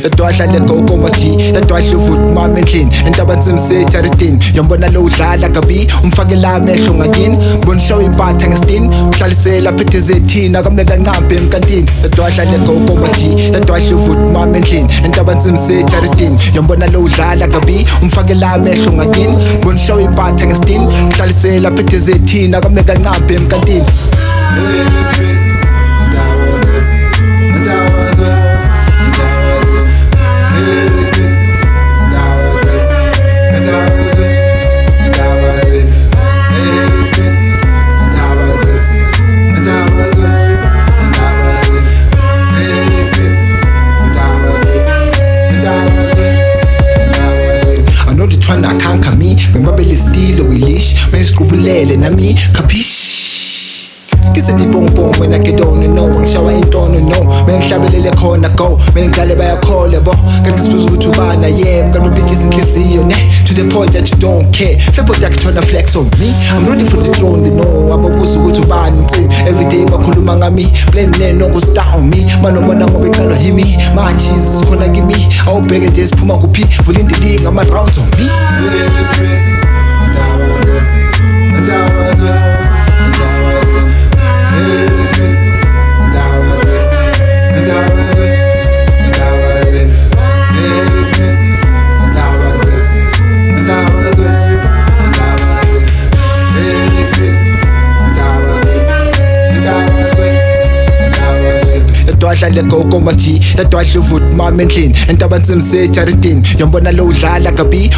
Edwadla legoko mathi edwadla uvuthi mama endlini entabanzima sejaridini yombona lo udlala kabi umfakela amehlo ngakini bonishaw impatha ngesitini mhlalisela phethe zethina kamneka nqambe emkantini edwadla legoko mathi edwadla uvuthi mama endlini entabanzima sejaridini yombona lo udlala kabi umfakela amehlo ngakini bonishaw impatha ngesitini mhlalisela phethe zethina kamneka nqambe emkantini I can't come me, bengibabele stilo kwileash, bengisigqubulele nami kapish. Kise di bong bong when I get on the know, ngishawa intono no, bengihlabelele khona go, bengicale bayakhola bo, kanti sibuza ukuthi ubana yeah, kanti bitches inhliziyo ne, to the point that you don't care. Febo yakuthola flex on me, I'm ready for the throne, no, ababuza ukuthi ubani insini, every day bakhuluma ngami, blend neno go star on me, mano bona ngobe qala yimi, matches khona kimi, awubheke nje siphuma kuphi, vula indilinga ama rounds on me. Edwadla legoko mathi edwadla uvuthi mama endlini entabanzima sejaridini yombona lo udlala kabi